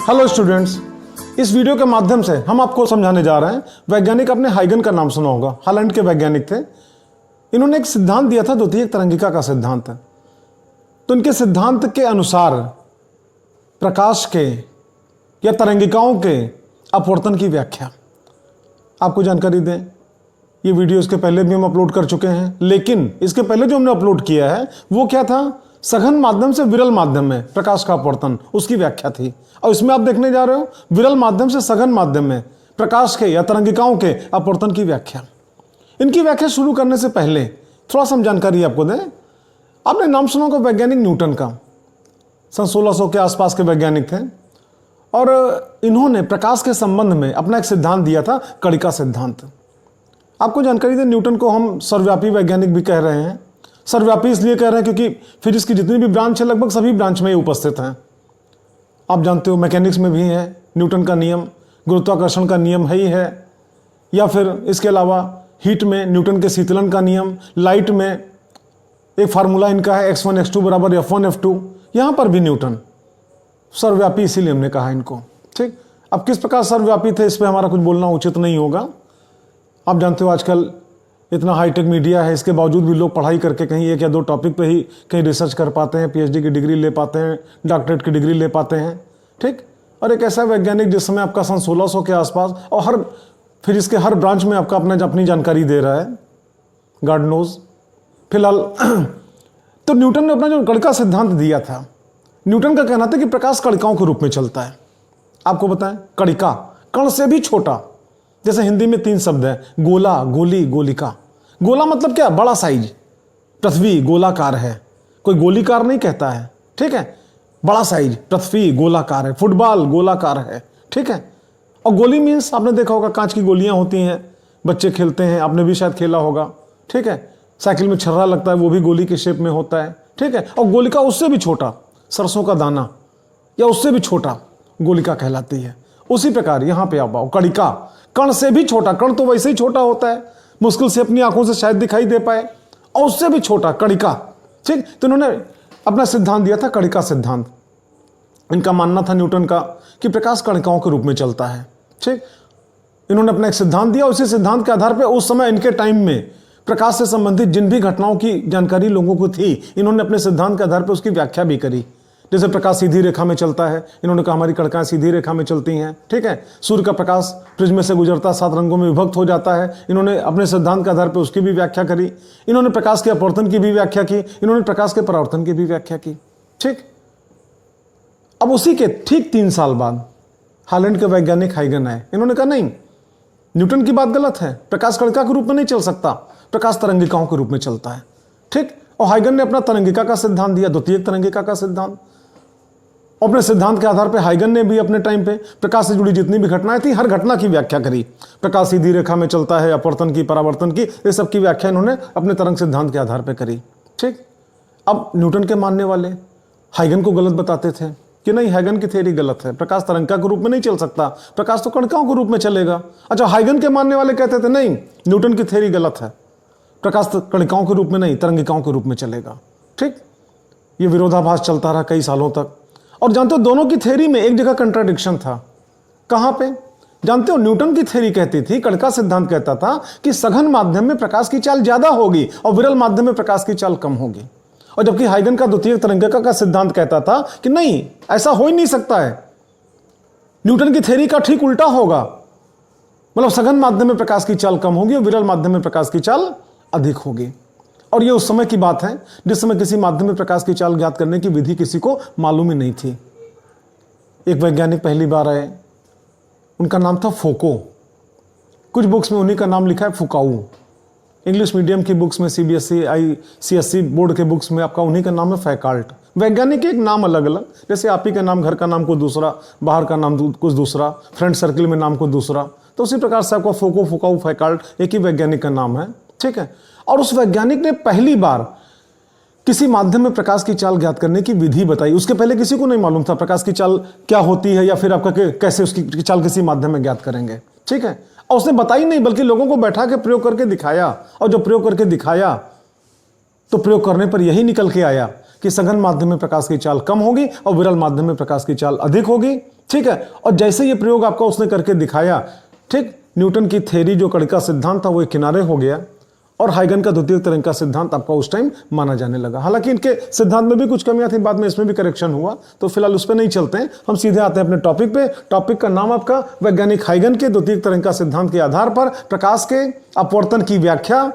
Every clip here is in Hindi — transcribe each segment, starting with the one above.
हेलो स्टूडेंट्स, इस वीडियो के माध्यम से हम आपको समझाने जा रहे हैं। वैज्ञानिक आपने हाइगन का नाम सुना होगा, हॉलैंड के वैज्ञानिक थे। इन्होंने एक सिद्धांत दिया था, द्वितीयक तरंगिका का सिद्धांत। तो इनके सिद्धांत के अनुसार प्रकाश के या तरंगिकाओं के अपवर्तन की व्याख्या आपको जानकारी दें। ये वीडियो इसके पहले भी हम अपलोड कर चुके हैं, लेकिन इसके पहले जो हमने अपलोड किया है वो क्या था? सघन माध्यम से विरल माध्यम में प्रकाश का अपवर्तन, उसकी व्याख्या थी। और इसमें आप देखने जा रहे हो विरल माध्यम से सघन माध्यम में प्रकाश के या तरंगिकाओं के अपवर्तन की व्याख्या। इनकी व्याख्या शुरू करने से पहले थोड़ा सा हम जानकारी आपको दें। आपने नाम सुना होगा वैज्ञानिक न्यूटन का। सन 1600 के आसपास के वैज्ञानिक थे और इन्होंने प्रकाश के संबंध में अपना एक सिद्धांत दिया था, कणिका सिद्धांत। आपको जानकारी दें, न्यूटन को हम सर्वव्यापी वैज्ञानिक भी कह रहे हैं। सर्वव्यापी इसलिए कह रहे हैं क्योंकि फिजिक्स की जितनी भी ब्रांच है लगभग सभी ब्रांच में ही उपस्थित हैं। आप जानते हो मैकेनिक्स में भी है न्यूटन का नियम, गुरुत्वाकर्षण का नियम है ही है, या फिर इसके अलावा हीट में न्यूटन के शीतलन का नियम, लाइट में एक फार्मूला इनका है x1 x2 बराबर f1 f2। यहाँ पर भी न्यूटन सर्वव्यापी इसीलिए हमने कहा इनको। ठीक, अब किस प्रकार सर्वव्यापी थे इस पर हमारा कुछ बोलना उचित नहीं होगा। आप जानते हो आजकल इतना हाईटेक मीडिया है, इसके बावजूद भी लोग पढ़ाई करके कहीं एक या दो टॉपिक पे ही कहीं रिसर्च कर पाते हैं, पीएचडी की डिग्री ले पाते हैं, डॉक्टरेट की डिग्री ले पाते हैं। ठीक, और एक ऐसा वैज्ञानिक जिस समय आपका सन 1600 के आसपास और फिर इसके हर ब्रांच में आपका अपनी जानकारी दे रहा है, गॉड नोज। फिलहाल तो न्यूटन ने अपना जो कणिका सिद्धांत दिया था, न्यूटन का कहना था कि प्रकाश कणिकाओं के रूप में चलता है। आपको बताएं, कणिका कण से भी छोटा। जैसे हिंदी में 3 शब्द है, गोला, गोली, गोलिका। गोला मतलब क्या? बड़ा साइज। पृथ्वी गोलाकार है, कोई गोलीकार नहीं कहता है। ठीक है, बड़ा साइज, पृथ्वी गोलाकार है, फुटबॉल गोलाकार है। ठीक है, और गोली मीन्स आपने देखा होगा कांच की गोलियां होती हैं, बच्चे खेलते हैं, आपने भी शायद खेला होगा। ठीक है, साइकिल में छर्रा लगता है, वो भी गोली के शेप में होता है। ठीक है, और गोलिका उससे भी छोटा, सरसों का दाना या उससे भी छोटा गोलिका कहलाती है। उसी प्रकार यहां पे आप आओ, कणिका कण से भी छोटा। कण तो वैसे ही छोटा होता है, मुश्किल से अपनी आंखों से शायद दिखाई दे पाए, और उससे भी छोटा कणिका। ठीक, तो इन्होंने अपना सिद्धांत दिया था, कणिका सिद्धांत। इनका मानना था न्यूटन का कि प्रकाश कणिकाओं के रूप में चलता है। ठीक, इन्होंने अपना एक सिद्धांत दिया। उसी सिद्धांत के आधार पर उस समय इनके टाइम में प्रकाश से संबंधित जिन भी घटनाओं की जानकारी लोगों को थी, इन्होंने अपने सिद्धांत के आधार पर उसकी व्याख्या भी करी। जैसे प्रकाश सीधी रेखा में चलता है, इन्होंने कहा हमारी कणिकाएं सीधी रेखा में चलती हैं। ठीक है, सूर्य का प्रकाश प्रिज्म से गुजरता 7 रंगों में विभक्त हो जाता है। इन्होंने अपने सिद्धांत के आधार पर उसकी भी व्याख्या करी। इन्होंने प्रकाश के अपवर्तन की भी व्याख्या की, इन्होंने प्रकाश के परावर्तन की भी व्याख्या की। ठीक, अब उसी के ठीक 3 साल बाद हॉलैंड के वैज्ञानिक हाइगन आए। इन्होंने कहा नहीं, न्यूटन की बात गलत है, प्रकाश कणिका के रूप में नहीं चल सकता, प्रकाश तरंगिकाओं के रूप में चलता है। ठीक, और हाइगन ने अपना तरंगिका का सिद्धांत दिया, द्वितीयक तरंगिका का सिद्धांत। अपने सिद्धांत के आधार पर हाइगन ने भी अपने टाइम पे प्रकाश से जुड़ी जितनी भी घटनाएं थी, हर घटना की व्याख्या करी। प्रकाश सीधी रेखा में चलता है, अपवर्तन की, परावर्तन की, ये सब की व्याख्या इन्होंने अपने तरंग सिद्धांत के आधार पर करी। ठीक, अब न्यूटन के मानने वाले हाइगन को गलत बताते थे कि नहीं, हाइगन की थ्योरी गलत है, प्रकाश तरंगिका के रूप में नहीं चल सकता, प्रकाश तो कणिकाओं के रूप में चलेगा। अच्छा, हाइगन के मानने वाले कहते थे नहीं, न्यूटन की थ्योरी गलत है, प्रकाश कणिकाओं के रूप में नहीं, तरंगिकाओं के रूप में चलेगा। ठीक, ये विरोधाभास चलता रहा कई सालों तक। और जानते हो दोनों की थ्योरी में एक जगह कंट्राडिक्शन था। कहां पे? जानते हो, न्यूटन की थ्योरी कहती थी, कणिका सिद्धांत कहता था कि सघन माध्यम में प्रकाश की चाल ज्यादा होगी और विरल माध्यम में प्रकाश की चाल कम होगी। और जबकि हाइगन का द्वितीयक तरंगिका का सिद्धांत कहता था कि नहीं, ऐसा हो ही नहीं सकता है, न्यूटन की थ्योरी का ठीक उल्टा होगा। मतलब सघन माध्यम में प्रकाश की चाल कम होगी और विरल माध्यम में प्रकाश की चाल अधिक होगी। और ये उस समय की बात है जिस समय किसी माध्यम में प्रकाश की चाल ज्ञात करने की विधि किसी को मालूम ही नहीं थी। एक वैज्ञानिक पहली बार आए, उनका नाम था फोको। कुछ बुक्स में उन्हीं का नाम लिखा है फुकाऊ। इंग्लिश मीडियम की बुक्स में, सीबीएसई, आईसीएसई बोर्ड के बुक्स में आपका उन्हीं का नाम है फैकाल्ट। वैज्ञानिक के एक नाम अलग अलग, जैसे आप ही का नाम, घर का नाम को दूसरा, बाहर का नाम कुछ दूसरा, फ्रेंड सर्किल में नाम को दूसरा। तो उसी प्रकार से आपका फोको, फुकाऊ, फैकाल्ट एक ही वैज्ञानिक का नाम है। ठीक है, और उस वैज्ञानिक ने पहली बार किसी माध्यम में प्रकाश की चाल ज्ञात करने की विधि बताई। उसके पहले किसी को नहीं मालूम था प्रकाश की चाल क्या होती है, या फिर आपका कैसे उसकी चाल किसी माध्यम में ज्ञात करेंगे। ठीक है, और उसने बताई नहीं, बल्कि लोगों को बैठा के प्रयोग करके दिखाया। और जब प्रयोग करके दिखाया तो प्रयोग करने पर यही निकल के आया कि कि सघन माध्यम में प्रकाश की चाल कम होगी और विरल माध्यम में प्रकाश की चाल अधिक होगी। ठीक है, और जैसे ये प्रयोग आपका उसने करके दिखाया, ठीक, न्यूटन की थ्योरी जो कण का सिद्धांत था वो एक किनारे हो गया और हाइगन का द्वितीय तरंग का सिद्धांत आपका उस टाइम माना जाने लगा। हालांकि इनके सिद्धांत में भी कुछ कमियां थी, बाद में इसमें भी करेक्शन हुआ, तो फिलहाल उस पर नहीं चलते हैं, हम सीधे आते हैं अपने टॉपिक पे। टॉपिक का नाम आपका वैज्ञानिक हाइगन के द्वितीय तरंग का सिद्धांत के आधार पर प्रकाश के अपवर्तन की व्याख्या।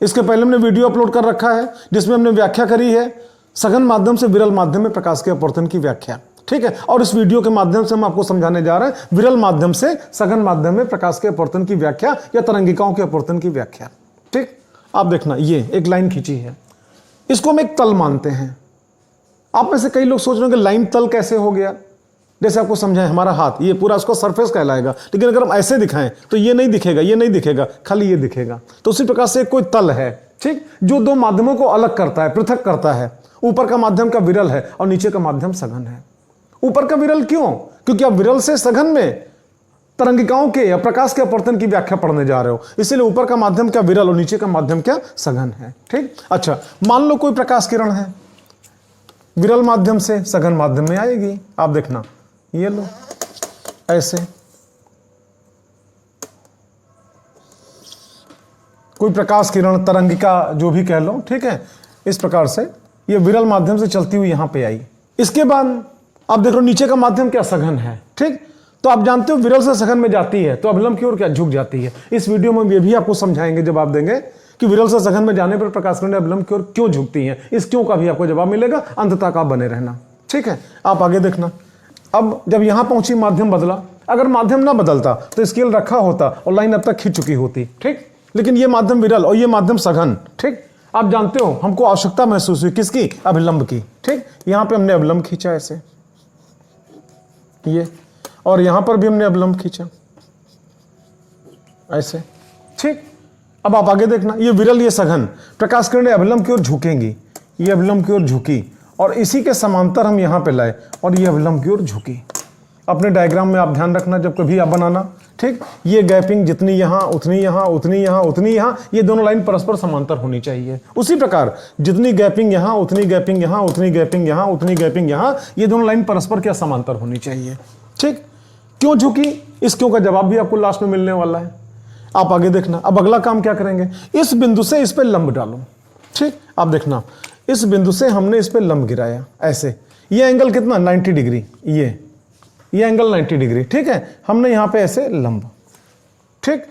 इसके पहले हमने वीडियो अपलोड कर रखा है जिसमें हमने व्याख्या करी है सघन माध्यम से विरल माध्यम में प्रकाश के अपवर्तन की व्याख्या। ठीक है, और इस वीडियो के माध्यम से हम आपको समझाने जा रहे हैं विरल माध्यम से सघन माध्यम में प्रकाश के अपवर्तन की व्याख्या या तरंगिकाओं के अपवर्तन की व्याख्या। ठीक, आप देखना, ये एक लाइन खींची है, इसको हम एक तल मानते हैं। आप में से कई लोग सोच रहे हैं कि लाइन तल कैसे हो गया। जैसे आपको समझाएं, हमारा हाथ ये पूरा उसको सरफेस कहलाएगा, लेकिन अगर हम ऐसे दिखाएं तो ये नहीं दिखेगा, ये नहीं दिखेगा, खाली ये दिखेगा। तो उसी प्रकार से कोई तल है, ठीक, जो दो माध्यमों को अलग करता है, पृथक करता है। ऊपर का माध्यम का विरल है और नीचे का माध्यम सघन है। ऊपर का विरल क्यों? क्योंकि आप विरल से सघन में तरंगिकाओं के या प्रकाश के अपवर्तन की व्याख्या पढ़ने जा रहे हो, इसीलिए ऊपर का माध्यम क्या विरल और नीचे का माध्यम क्या सघन है। ठीक, अच्छा, मान लो कोई प्रकाश किरण है, विरल माध्यम से सघन माध्यम में आएगी। आप देखना, ये लो ऐसे, कोई प्रकाश किरण तरंगिका जो भी कह लो, ठीक है, इस प्रकार से ये विरल माध्यम से चलती हुई यहां पे आई। इसके बाद आप देख लो नीचे का माध्यम क्या सघन है। ठीक, तो आप जानते हो विरल से सघन में जाती है तो अभिलंब की ओर क्या झुक जाती है। इस वीडियो में ये भी आपको समझाएंगे, जवाब देंगे कि विरल से सघन में जाने पर प्रकाश किरणें अभिलंब की ओर क्यों झुकती हैं। इस क्यों का भी आपको जवाब मिलेगा, अंत तक आप बने रहना। ठीक है, आप आगे देखना। अब जब यहां पहुंची माध्यम बदला, अगर माध्यम ना बदलता तो स्केल रखा होता और लाइन अब तक खींच चुकी होती। ठीक, लेकिन ये माध्यम विरल और ये माध्यम सघन। ठीक, आप जानते हो हमको आवश्यकता महसूस हुई किसकी, अभिलंब की। ठीक, यहां पे हमने अभिलंब खींचा ऐसे, ये, और यहां पर भी हमने अभिलंब खींचा ऐसे। ठीक, अब आप आगे देखना, ये विरल ये सघन, प्रकाश किरणें अभिलंब की ओर झुकेंगी, ये अभिलंब की ओर झुकी और इसी के समांतर हम यहां पे लाए और ये अभिलंब की ओर झुकी। अपने डायग्राम में आप ध्यान रखना जब कभी आप बनाना। ठीक, ये गैपिंग जितनी यहां उतनी यहां उतनी यहां उतनी यहां, ये दोनों लाइन परस्पर समांतर होनी चाहिए। उसी प्रकार जितनी गैपिंग यहां उतनी गैपिंग यहां उतनी गैपिंग यहां उतनी गैपिंग यहां, ये दोनों लाइन परस्पर क्या समांतर होनी चाहिए। ठीक, क्यों झुकी, इस क्यों का जवाब भी आपको लास्ट में मिलने वाला है। आप आगे देखना। अब अगला काम क्या करेंगे, इस बिंदु से इस पे लंब डालो। ठीक, आप देखना, इस बिंदु से हमने इस पे लंब गिराया ऐसे, ये एंगल कितना 90 डिग्री, ये एंगल 90 डिग्री। ठीक है, हमने यहां पे ऐसे लंब। ठीक,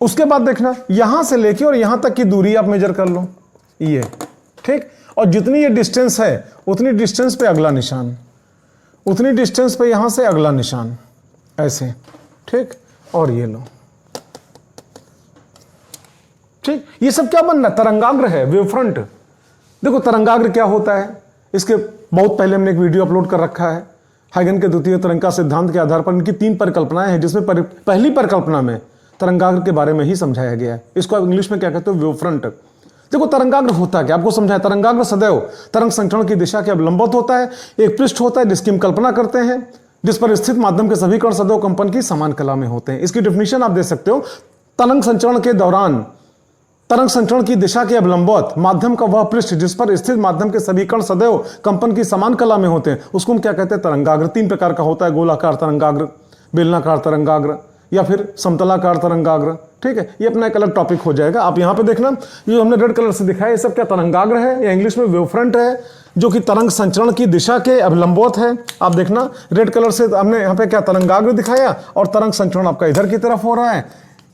उसके बाद देखना यहां से लेके और यहां तक की दूरी आप मेजर कर लो, ये। ठीक, और जितनी ये डिस्टेंस है उतनी डिस्टेंस पे अगला निशान, उतनी डिस्टेंस पे यहां से अगला निशान ऐसे। ठीक, और ये लो। ठीक, ये सब क्या बनना, तरंगाग्र है, वेव फ्रंट। देखो तरंगाग्र क्या होता है, इसके बहुत पहले हमने एक वीडियो अपलोड कर रखा है। हाइगन के द्वितीय तरंग का सिद्धांत के आधार पर इनकी 3 परिकल्पनाएं हैं, जिसमें पहली परिकल्पना में तरंगाग्र के बारे में ही समझाया गया है। इसको आप इंग्लिश में क्या कहते हो, वेव फ्रंट। देखो तरंगाग्र होता क्या, आपको समझाया। तरंगाग्र सदैव तरंग संचरण की दिशा के अवलंबित होता है। एक पृष्ठ होता है जिसकी हम कल्पना करते हैं, जिस पर स्थित माध्यम के सभी कण सदैव कंपन की समान कला में होते हैं। इसकी डेफिनेशन आप दे सकते हो, तरंग संचरण के दौरान तरंग संचरण की दिशा के अवलंबित माध्यम का वह पृष्ठ जिस पर स्थित माध्यम के सभी कण सदैव कंपन की समान कला में होते हैं, उसको हम क्या कहते हैं, तरंगाग्र। 3 प्रकार का होता है, गोलाकार तरंगाग्र, बेलनाकार तरंगाग्र या फिर समतलाकार तरंगाग्र। ठीक है, ये अपना एक अलग टॉपिक हो जाएगा। आप यहां पे देखना, ये हमने रेड कलर से दिखाया, ये सब क्या तरंगाग्र है या इंग्लिश में वेव फ्रंट है, जो कि तरंग संचरण की दिशा के अवलंबित है। आप देखना रेड कलर से हमने यहाँ पे क्या तरंगाग्र दिखाया और तरंग संचरण आपका इधर की तरफ हो रहा है।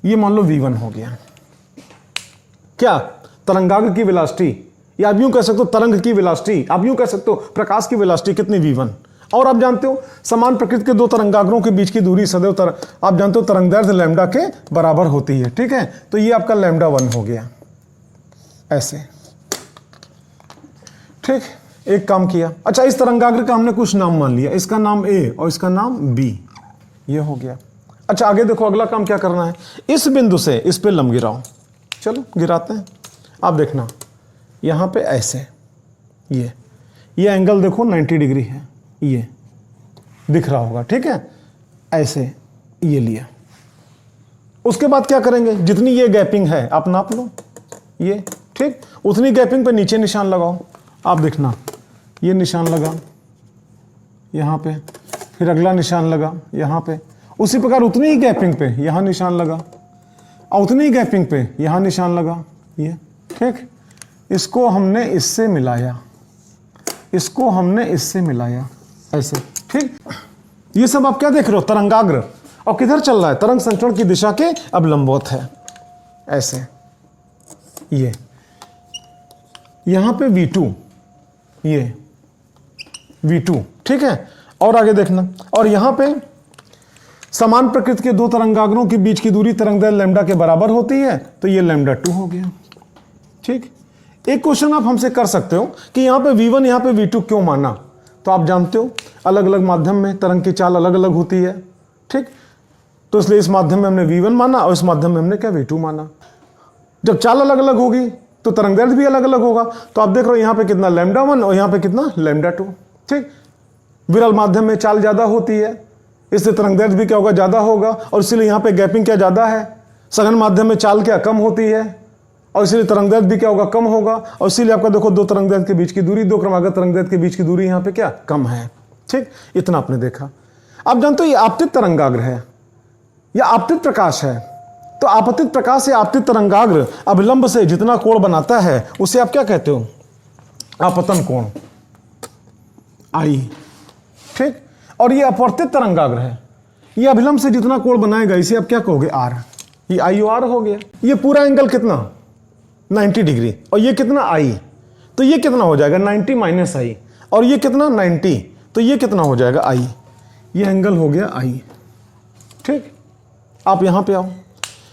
ये मान लो v1 हो गया, क्या तरंगाग्र की वेलोसिटी, या आप यूं कह सकते हो तरंग की वेलोसिटी, आप यूं कह सकते हो प्रकाश की वेलोसिटी कितनी v1। और आप जानते हो समान प्रकृति के 2 तरंगाग्रों के बीच की दूरी सदैव आप जानते हो तरंगदैर्घ्य लैम्डा के बराबर होती है। ठीक है, तो ये आपका λ1 हो गया ऐसे। ठीक, एक काम किया। अच्छा, इस तरंगाग्र का हमने कुछ नाम मान लिया, इसका नाम A और इसका नाम B, ये हो गया। अच्छा, आगे देखो अगला काम क्या करना है, इस बिंदु से इस पे लंब गिराओ। चलो गिराते हैं। आप देखना यहां पे ऐसे, ये एंगल देखो 90 डिग्री है, ये दिख रहा होगा। ठीक है, ऐसे ये लिया। उसके बाद क्या करेंगे, जितनी ये गैपिंग है आप नाप लो, ये। ठीक, उतनी गैपिंग पे नीचे निशान लगाओ आप देखना, ये निशान लगा यहाँ पे, फिर अगला निशान लगा यहाँ पे, उसी प्रकार उतनी ही गैपिंग पे यहाँ निशान लगा, और उतनी ही गैपिंग पे यहाँ निशान लगा, ये ठीक। इसको हमने इससे मिलाया, इसको हमने इससे मिलाया, ऐसे ठीक। ये सब आप क्या देख रहे हो? तरंगाग्र, और किधर चल रहा है? तरंग संचरण की दिशा के अब लंबवत है, ऐसे। ये यहां पे V2, ये V2 ठीक है। और आगे देखना, और यहां पे समान प्रकृति के दो तरंगाग्रों के बीच की दूरी तरंगदैर्घ्य लैम्डा के बराबर होती है, तो ये λ2 हो गया, ठीक। एक क्वेश्चन आप हमसे कर सकते हो कि यहां पे V1 यहां पे V2 क्यों माना? तो आप जानते हो अलग अलग माध्यम में तरंग की चाल अलग अलग होती है, ठीक। तो इसलिए इस माध्यम में हमने V1 माना और इस माध्यम में हमने क्या V2 माना। जब चाल अलग अलग होगी तो तरंगदैर्घ्य भी अलग अलग होगा। तो आप देख रहे हो यहाँ पे कितना λ1 और यहाँ पे कितना λ2, ठीक। विरल माध्यम में चाल ज्यादा होती है, इसलिए तरंगदैर्घ्य भी क्या होगा? ज्यादा होगा, और इसीलिए यहाँ पे गैपिंग क्या ज्यादा है। सघन माध्यम में चाल क्या कम होती है, और इसीलिए तरंगदैर्घ्य भी क्या होगा? कम होगा, और इसीलिए आपका देखो दो तरंगदैर्घ्य के बीच की दूरी, दो क्रमागत तरंगदैर्घ्य के बीच की दूरी यहाँ पे क्या कम है, ठीक। इतना आपने देखा। आप जानते हो ये आपतित तरंगाग्र है या आपतित प्रकाश है। तो आपतित प्रकाश या आपतित तरंगाग्र अभिलंब से जितना कोण बनाता है उसे आप क्या कहते हो? आपतन कोण, आई, ठीक। और ये अपवर्तित तरंगाग्र है, ये अभिलंब से जितना कोण बनाएगा इसे आप क्या कहोगे? आर। ये आई आर हो गया। ये पूरा एंगल कितना? 90 डिग्री, और ये कितना? आई। तो ये कितना हो जाएगा? 90 माइनस आई, और ये कितना? 90, तो ये कितना हो जाएगा? आई। ये एंगल हो गया आई, ठीक। आप यहां पे आओ,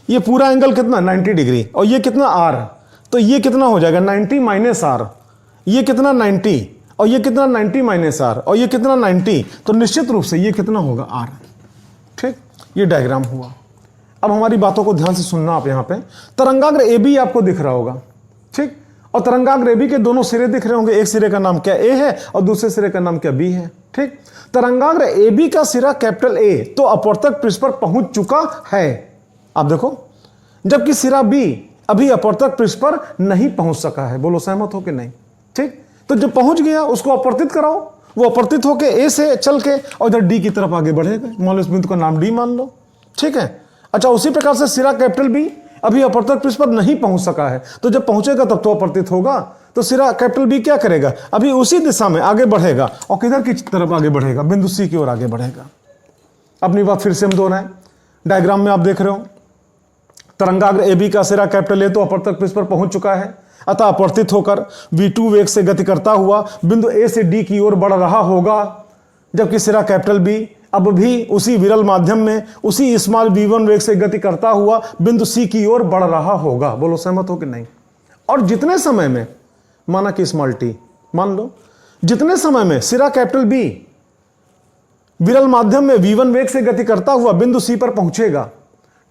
ये पूरा एंगल कितना? 90 डिग्री, और ये कितना? आर। तो ये कितना हो जाएगा? 90 माइनस आर। ये कितना? 90, और ये कितना? 90 माइनस आर, और ये कितना? 90। तो निश्चित रूप से ये कितना होगा? आर, ठीक। ये डायग्राम हुआ। अब हमारी बातों को ध्यान से सुनना। आप यहाँ पे तरंगाग्र ए बी आपको दिख रहा होगा, ठीक। और तरंगाग्र ए बी के दोनों सिरे दिख रहे होंगे। एक सिरे का नाम क्या? ए है, और दूसरे सिरे का नाम क्या? बी है, ठीक। तरंगाग्र ए बी का सिरा कैपिटल ए तो अपवर्तक पृष्ठ पर पहुंच चुका है, आप देखो, जबकि सिरा बी अभी अपवर्तक पृष्ठ पर नहीं पहुंच सका है। बोलो सहमत हो कि नहीं, ठीक। तो जब पहुंच गया उसको अपवर्तित कराओ, वो अपवर्तित होकर ए से चल के और इधर डी की तरफ आगे बढ़ेगा। मान लो इस बिंदु का नाम डी मान लो, ठीक है। अच्छा, उसी प्रकार से सिरा कैपिटल बी अभी अपवर्तक पृष्ठ पर नहीं पहुंच सका है, तो जब पहुंचेगा तब तो अपवर्तित होगा। तो सिरा कैपिटल बी क्या करेगा? अभी उसी दिशा में आगे बढ़ेगा, और किधर की तरफ आगे बढ़ेगा? बिंदु सी की ओर आगे बढ़ेगा। अपनी बात फिर से हम दोहराएं। डायग्राम में आप देख रहे हो तरंगाग्र ए बी का सिरा कैपिटल ए तो अपवर्तक पृष्ठ पर पहुंच चुका है, अतः अपवर्तित होकर V2 वेग से गति करता हुआ बिंदु ए से डी की ओर बढ़ रहा होगा, जबकि सिरा कैपिटल बी अब भी उसी विरल माध्यम में उसी स्मॉल v1 वेग से गति करता हुआ बिंदु सी की ओर बढ़ रहा होगा। बोलो सहमत हो कि नहीं। और जितने समय में, माना कि स्मॉल टी मान लो, जितने समय में सिरा कैपिटल बी विरल माध्यम में v1 वेग से गति करता हुआ बिंदु सी पर पहुंचेगा,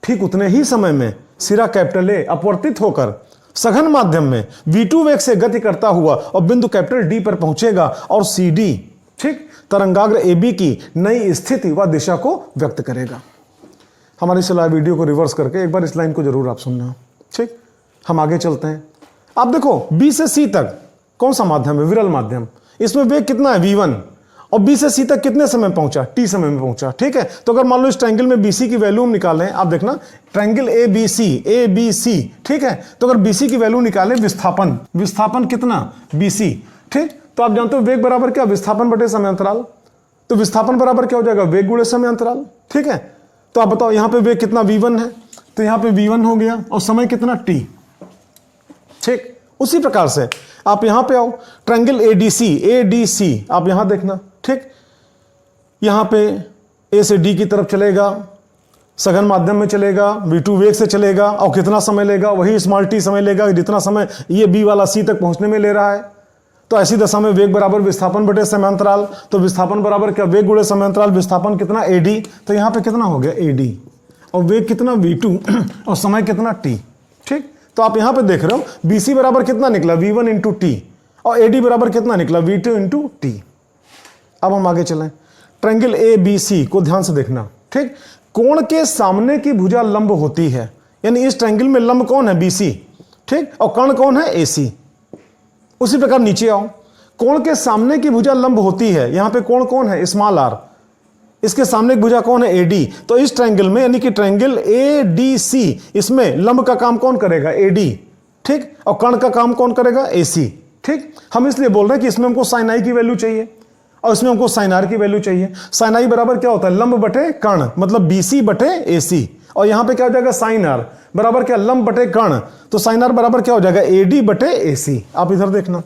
ठीक उतने ही समय में सिरा कैपिटल ए अपवर्तित होकर सघन माध्यम में v2 वेग से गति करता हुआ और बिंदु कैपिटल डी पर पहुंचेगा, और सी डी, ठीक, तरंगाग्र ए बी की नई स्थिति व दिशा को व्यक्त करेगा। हमारी इस लाइव वीडियो को रिवर्स करके एक बार इस लाइन को जरूर आप सुनना, ठीक। हम आगे चलते हैं। आप देखो बी से सी तक कौन सा माध्यम है? विरल माध्यम। इसमें वेग कितना है? v1, और बी से सी तक कितने समय पहुंचा? टी समय में पहुंचा, ठीक है। तो अगर मान लो इस ट्रायंगल में बीसी की वैल्यू हम निकालें, आप देखना ट्रायंगल ए बी सी, ठीक है। तो अगर बीसी की वैल्यू निकालें, विस्थापन कितना? बीसी, ठीक। तो आप जानते हो वेग बराबर क्या? विस्थापन बटे समय अंतराल। तो विस्थापन बराबर क्या हो जाएगा? वेग गुणे समय अंतराल, ठीक है। तो आप बताओ यहाँ पे वेग कितना? v1 है, तो यहाँ पे v1 हो गया, और समय कितना? t, ठीक। उसी प्रकार से आप यहां पे आओ, ट्रायंगल एडीसी आप यहां देखना, ठीक। यहां पे ए से डी की तरफ चलेगा, सघन माध्यम में चलेगा, v2 वेग से चलेगा, और कितना समय लेगा? वही स्मॉल टी समय लेगा जितना समय ये बी वाला सी तक पहुंचने में ले रहा है। तो ऐसी दशा में वेग बराबर विस्थापन बटे समांतराल। तो विस्थापन बराबर क्या? वेग गुणे समांतराल। विस्थापन कितना? एडी। तो यहां पे कितना हो गया? एडी। और वेग कितना? v2, और समय कितना? t, ठीक। तो आप यहां पे देख रहे हो BC बराबर कितना निकला? v1 इंटू टी, और AD बराबर कितना निकला? v2 into T. अब हम आगे चलें। ट्रायंगल ABC को ध्यान से देखना, ठीक। कोण के सामने की भुजा लंब होती है, यानी इस ट्रायंगल में लंब कौन है? BC, ठीक। और कर्ण कौन है? AC। उसी प्रकार नीचे आओ, कोण के सामने की भुजा लंब होती है। यहां पे कोण कौन है? Small r. इसके सामने की भुजा कौन है? एडी। तो इस ट्रायंगल में यानी कि ट्रायंगल एडीसी, इसमें लंब का काम कौन करेगा? एडी। ठीक, और कर्ण का काम कौन करेगा? एसी। ठीक, हम इसलिए बोल रहे हैं कि इसमें हमको साइन आई की वैल्यू चाहिए और इसमें हमको साइन आर की वैल्यू चाहिए। साइन आई बराबर क्या होता है? लंब बटे कर्ण, मतलब बीसी बटे एसी। और यहां पे क्या हो जाएगा? साइन आर बराबर क्या? लंब बटे कर्ण। तो साइन आर बराबर क्या हो जाएगा? एडी बटे एसी। आप इधर देखना,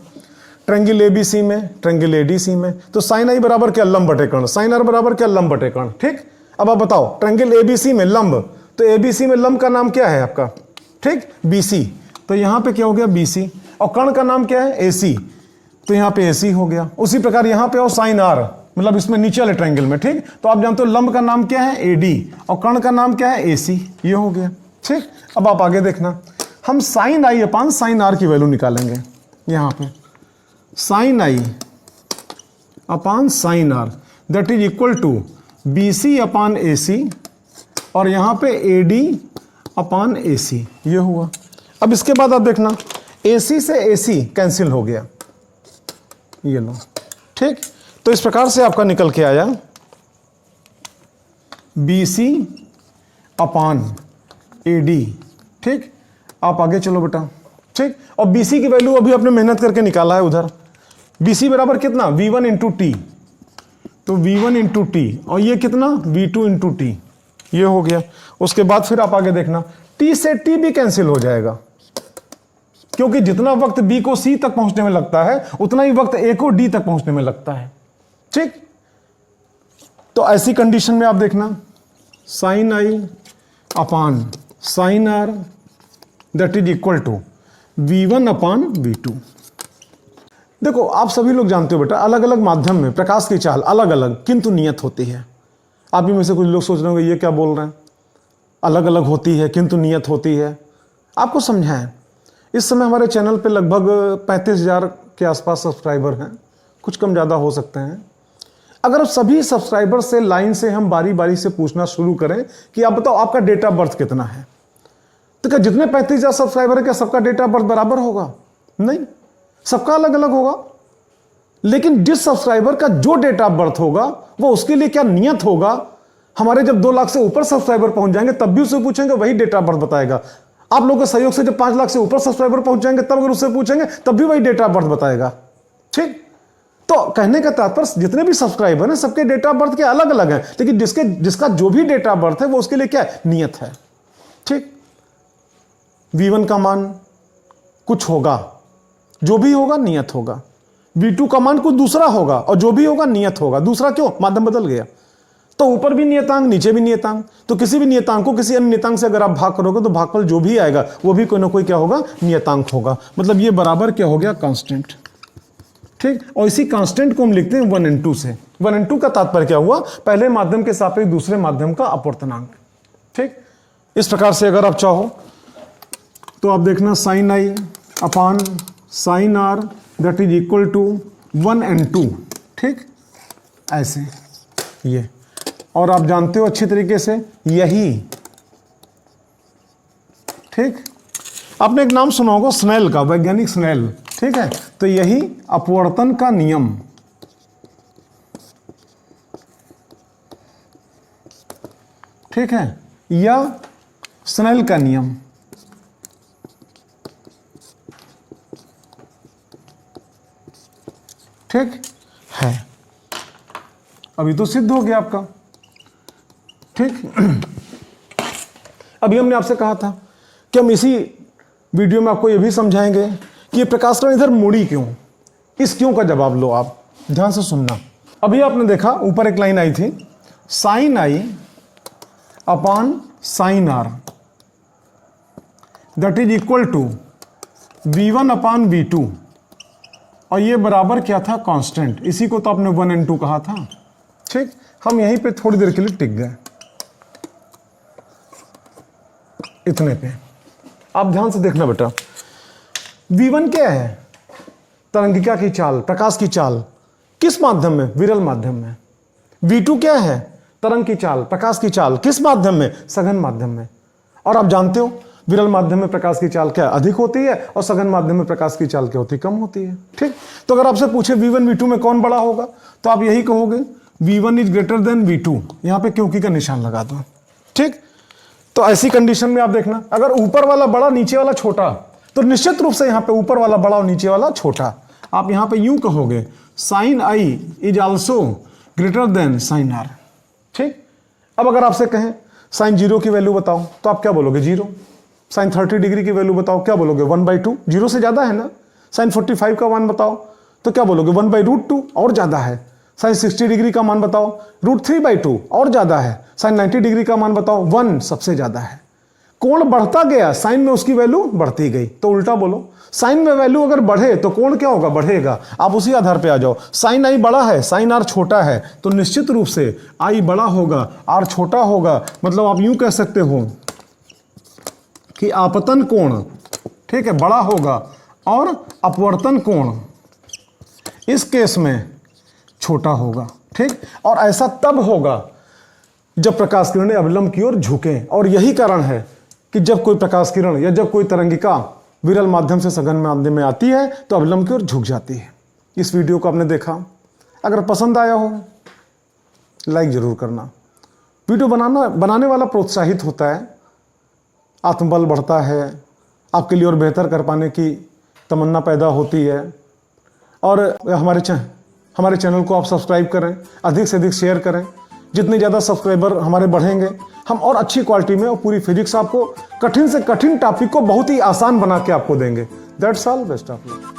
ट्रायंगल एबीसी में, ट्रायंगल एडीसी में, तो साइन आई बराबर क्या? लंब बटे कर्ण। साइन आर बराबर क्या? लंब बटे कर्ण। ठीक, अब आप बताओ, ट्रायंगल एबीसी में लंब, तो एबीसी में लंब का नाम क्या है आपका? ठीक, बीसी। तो यहां पे क्या हो गया? बीसी। और कर्ण का नाम क्या है? एसी। तो यहां पे एसी हो गया। उसी प्रकार यहां पे और साइन आर, मतलब इसमें नीचे वाले ट्रायंगल में। ठीक, तो आप जानते हो लंब का नाम क्या है? एडी, और कर्ण का नाम क्या है? एसी। ये हो गया। ठीक, अब आप आगे देखना, हम sine i upon sine r की वैल्यू निकालेंगे। यहां पे sine i upon sine r that is equal to BC upon AC, और यहां पे एडी अपान एसी। ये हुआ। अब इसके बाद आप देखना, एसी से एसी कैंसिल हो गया, ये लो। ठीक, तो इस प्रकार से आपका निकल के आया बीसी अपान एडी। ठीक, आप आगे चलो बेटा। ठीक, और बीसी की वैल्यू अभी आपने मेहनत करके निकाला है उधर। बीसी बराबर कितना? V1 into T. तो V1 इंटू टी, और ये कितना? V2 into T. ये हो गया। उसके बाद फिर आप आगे देखना, टी से टी भी कैंसिल हो जाएगा, क्योंकि जितना वक्त बी को सी तक पहुंचने में लगता है उतना ही वक्त ए को डी तक पहुंचने में लगता है। ठीक, तो ऐसी कंडीशन में आप देखना, sine i upon sine r that is equal to V1 upon V2। देखो, आप सभी लोग जानते हो बेटा, अलग अलग माध्यम में प्रकाश की चाल अलग अलग किंतु नियत होती है। आप भी में से कुछ लोग सोच रहे होंगे ये क्या बोल रहे हैं, अलग अलग होती है किंतु नियत होती है। आपको समझाएं, इस समय हमारे चैनल पे लगभग 35,000 के आसपास सब्सक्राइबर हैं, कुछ कम ज़्यादा हो सकते हैं। अगर सभी सब्सक्राइबर से लाइन से हम बारी बारी से पूछना शुरू करें कि आप बताओ आपका डेट ऑफ बर्थ कितना है, तो क्या जितने 35,000 सब्सक्राइबर है क्या सबका डेट ऑफ बर्थ बराबर होगा? नहीं, सबका अलग अलग होगा। लेकिन जिस सब्सक्राइबर का जो डेट ऑफ बर्थ होगा वो उसके लिए क्या नियत होगा, हमारे जब 2 लाख से ऊपर सब्सक्राइबर पहुंच जाएंगे तब भी उससे पूछेंगे, वही डेट ऑफ बर्थ बताएगा। आप लोगों के सहयोग से जब 5 लाख से ऊपर सब्सक्राइबर पहुंच जाएंगे तब अगर उससे पूछेंगे तब भी वही डेट ऑफ बर्थ बताएगा। ठीक, तो कहने का तात्पर्य जितने भी सब्सक्राइबर हैं सबके डेट ऑफ बर्थ के अलग अलग हैं, लेकिन जिसका जो भी डेट ऑफ बर्थ है वो उसके लिए क्या है? नियत है। ठीक, V1 का मान कुछ होगा, जो भी होगा नियत होगा। V2 का मान कुछ दूसरा होगा और जो भी होगा नियत होगा। दूसरा क्यों? माध्यम बदल गया, तो ऊपर भी नियतांक नीचे भी नियतांक। तो किसी भी नियतांक को किसी अन्य नियतांक से अगर आप भाग करोगे तो भागफल जो भी आएगा वो भी कोई ना कोई क्या होगा? नियतांक होगा। मतलब ये बराबर क्या हो गया? कांस्टेंट। ठीक, और इसी कांस्टेंट को हम लिखते हैं 1 and 2 से। 1 and 2 का तात्पर्य क्या हुआ? पहले माध्यम के सापेक्ष दूसरे माध्यम का अपवर्तनांक। ठीक, इस प्रकार से अगर आप चाहो तो आप देखना, sine i upon sine r that is equal to 1 and 2। ठीक, ऐसे ये, और आप जानते हो अच्छी तरीके से यही। ठीक, आपने एक नाम सुना होगा स्नेल का, वैज्ञानिक स्नेल। ठीक है, तो यही अपवर्तन का नियम। ठीक है, या स्नेल का नियम। ठीक है, अभी तो सिद्ध हो गया आपका। ठीक, अभी हमने आपसे कहा था कि हम इसी वीडियो में आपको यह भी समझाएंगे कि ये प्रकाशकण इधर मुड़ी क्यों। इस क्यों का जवाब लो, आप ध्यान से सुनना। अभी आपने देखा ऊपर एक लाइन आई थी, sine i upon sine r that is equal to V1 upon V2, और ये बराबर क्या था? कांस्टेंट। इसी को तो आपने 1 and 2 कहा था। ठीक, हम यहीं पे थोड़ी देर के लिए टिक गए, इतने पे। आप ध्यान से देखना बेटा, V1 क्या है? तरंगिका की चाल, प्रकाश की चाल। किस माध्यम में? विरल माध्यम में। V2 क्या है? तरंग की चाल, प्रकाश की चाल। किस माध्यम में? सघन माध्यम में। और आप जानते हो विरल माध्यम में प्रकाश की चाल क्या अधिक होती है और सघन माध्यम में प्रकाश की चाल क्या होती है, कम होती है। ठीक, तो अगर आपसे पूछे V1 V2 में कौन बड़ा होगा तो आप यही कहोगे V1 is greater than V2, यहां पे क्योंकि का निशान लगा दो। ठीक, तो ऐसी कंडीशन में आप देखना अगर ऊपर वाला बड़ा नीचे वाला छोटा तो निश्चित रूप से यहां पे ऊपर वाला बड़ा और नीचे वाला छोटा। आप यहां पे यूं कहोगे sine i is also greater than sine r. ठीक, अब अगर आपसे कहें साइन 0 की वैल्यू बताओ तो आप क्या बोलोगे 0। साइन 30 डिग्री की वैल्यू बताओ क्या बोलोगे 1/2, 0 से ज्यादा है ना। साइन 45 का मान बताओ तो क्या बोलोगे 1/√2 और ज्यादा है। साइन 60 डिग्री का मान बताओ √3/2 और ज्यादा है। साइन 90 डिग्री का मान बताओ 1 सबसे ज्यादा है। कोण बढ़ता गया साइन में उसकी वैल्यू बढ़ती गई, तो उल्टा बोलो साइन में वैल्यू अगर बढ़े तो कोण क्या होगा बढ़ेगा। आप उसी आधार पे आ जाओ, साइन आई बड़ा है साइन आर छोटा है तो निश्चित रूप से आई बड़ा होगा आर छोटा होगा। मतलब आप यूं कह सकते हो कि आपतन कोण, ठीक है, बड़ा होगा और अपवर्तन कोण इस केस में छोटा होगा। ठीक, और ऐसा तब होगा जब प्रकाश किरणें अविलंब की ओर झुकें, और यही कारण है कि जब कोई प्रकाश किरण या जब कोई तरंगिका विरल माध्यम से सघन माध्यम में आती है तो अविलंब की ओर झुक जाती है। इस वीडियो को आपने देखा, अगर पसंद आया हो लाइक जरूर करना। वीडियो बनाने वाला प्रोत्साहित होता है, आत्मबल बढ़ता है, आपके लिए और बेहतर कर पाने की तमन्ना पैदा होती है। और हमारे चैनल को आप सब्सक्राइब करें, अधिक से अधिक शेयर करें। जितने ज़्यादा सब्सक्राइबर हमारे बढ़ेंगे हम और अच्छी क्वालिटी में और पूरी फिजिक्स आपको कठिन से कठिन टॉपिक को बहुत ही आसान बना के आपको देंगे। That's all, best of luck.